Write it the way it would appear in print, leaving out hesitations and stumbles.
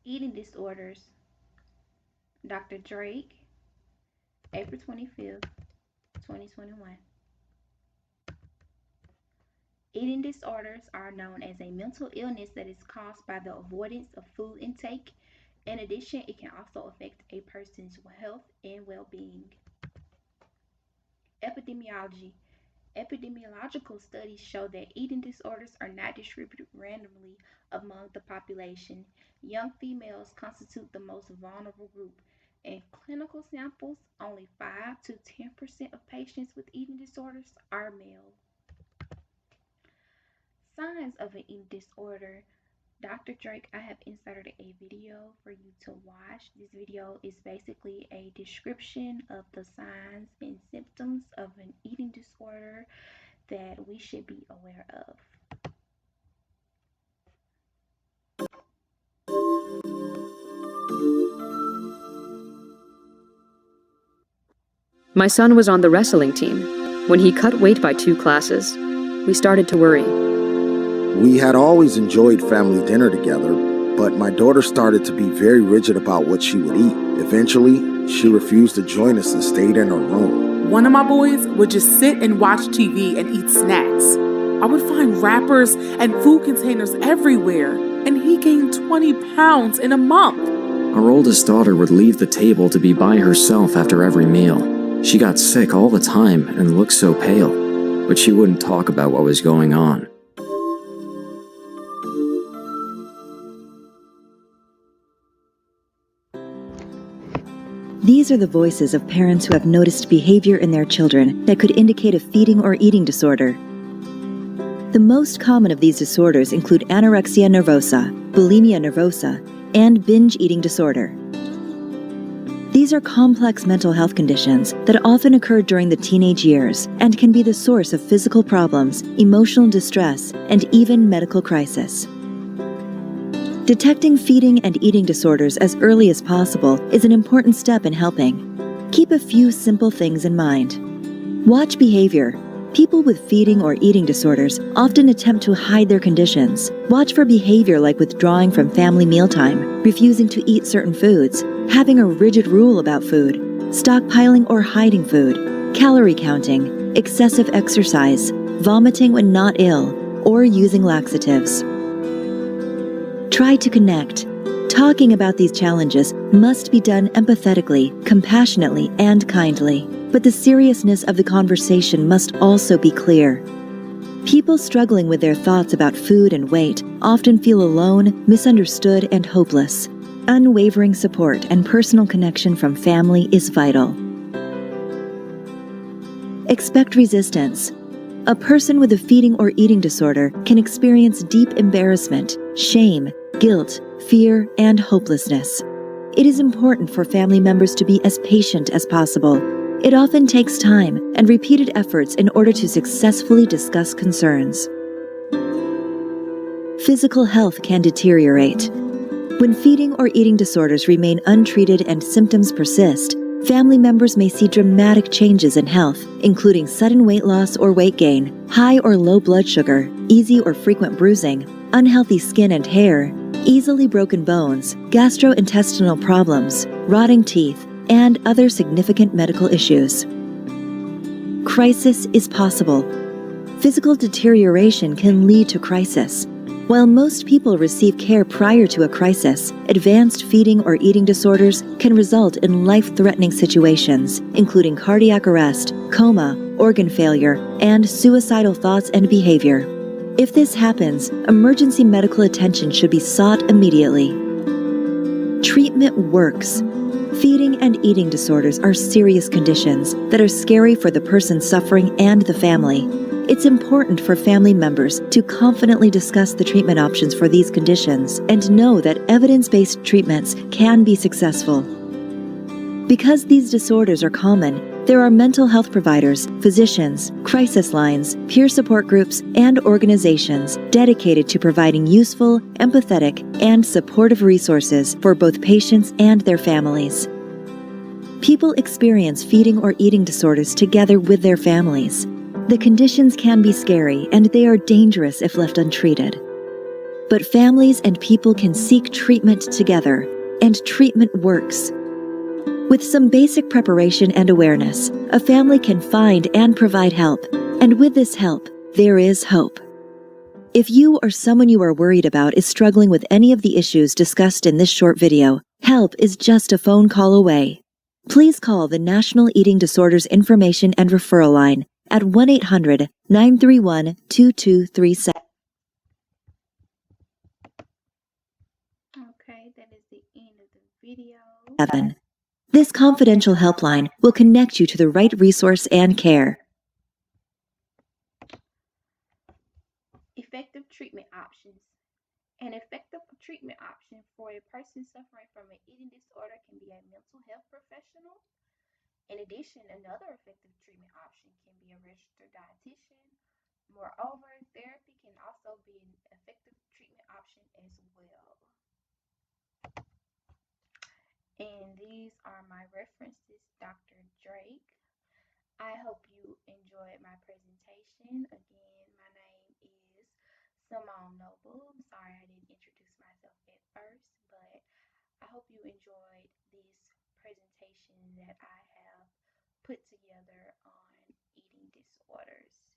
Eating Disorders, Dr. Drake, April 25th, 2021. Eating disorders are known as a mental illness that is caused by the avoidance of food intake. In addition, it can also affect a person's health and well being. Epidemiology. Epidemiological studies show that eating disorders are not distributed randomly among the population. Young females constitute the most vulnerable group. In clinical samples, only 5 to 10% of patients with eating disorders are male. Signs of an eating disorder. Dr. Drake, I have inserted a video for you to watch. This video is basically a description of the signs and symptoms of an eating disorder that we should be aware of. My son was on the wrestling team. When he cut weight by 2 classes, we started to worry. We had always enjoyed family dinner together, but my daughter started to be very rigid about what she would eat. Eventually, she refused to join us and stayed in her room. One of my boys would just sit and watch TV and eat snacks. I would find wrappers and food containers everywhere, and he gained 20 pounds in a month. Our oldest daughter would leave the table to be by herself after every meal. She got sick all the time and looked so pale, but she wouldn't talk about what was going on. These are the voices of parents who have noticed behavior in their children that could indicate a feeding or eating disorder. The most common of these disorders include anorexia nervosa, bulimia nervosa, and binge eating disorder. These are complex mental health conditions that often occur during the teenage years and can be the source of physical problems, emotional distress, and even medical crisis. Detecting feeding and eating disorders as early as possible is an important step in helping. Keep a few simple things in mind. Watch behavior. People with feeding or eating disorders often attempt to hide their conditions. Watch for behavior like withdrawing from family mealtime, refusing to eat certain foods, having a rigid rule about food, stockpiling or hiding food, calorie counting, excessive exercise, vomiting when not ill, or using laxatives. Try to connect. Talking about these challenges must be done empathetically, compassionately, and kindly. But the seriousness of the conversation must also be clear. People struggling with their thoughts about food and weight often feel alone, misunderstood, and hopeless. Unwavering support and personal connection from family is vital. Expect resistance. A person with a feeding or eating disorder can experience deep embarrassment, shame, guilt, fear, and hopelessness. It is important for family members to be as patient as possible. It often takes time and repeated efforts in order to successfully discuss concerns. Physical health can deteriorate. When feeding or eating disorders remain untreated and symptoms persist, family members may see dramatic changes in health, including sudden weight loss or weight gain, high or low blood sugar, easy or frequent bruising, unhealthy skin and hair, easily broken bones, gastrointestinal problems, rotting teeth, and other significant medical issues. Crisis is possible. Physical deterioration can lead to crisis. While most people receive care prior to a crisis, advanced feeding or eating disorders can result in life-threatening situations, including cardiac arrest, coma, organ failure, and suicidal thoughts and behavior. If this happens, emergency medical attention should be sought immediately. Treatment works. Feeding and eating disorders are serious conditions that are scary for the person suffering and the family. It's important for family members to confidently discuss the treatment options for these conditions and know that evidence-based treatments can be successful. Because these disorders are common, there are mental health providers, physicians, crisis lines, peer support groups, and organizations dedicated to providing useful, empathetic, and supportive resources for both patients and their families. People experience feeding or eating disorders together with their families. The conditions can be scary and they are dangerous if left untreated. but families and people can seek treatment together, and treatment works. With some basic preparation and awareness, a family can find and provide help, and with this help, there is hope. If you or someone you are worried about is struggling with any of the issues discussed in this short video, help is just a phone call away. Please call the National Eating Disorders Information and Referral Line at 1-800-931-2237. Okay, that is the end of the video. This confidential helpline will connect you to the right resource and care. Effective treatment options. An effective treatment option for a person suffering from an eating disorder can be a mental health professional. In addition, another effective treatment option can be a registered dietitian. Moreover, therapy can also be an effective treatment option as well. And these are my references, Dr. Drake. I hope you enjoyed my presentation. Again, my name is Simone Noble. I'm sorry I didn't introduce myself at first, but I hope you enjoyed this presentation that I have put together on eating disorders.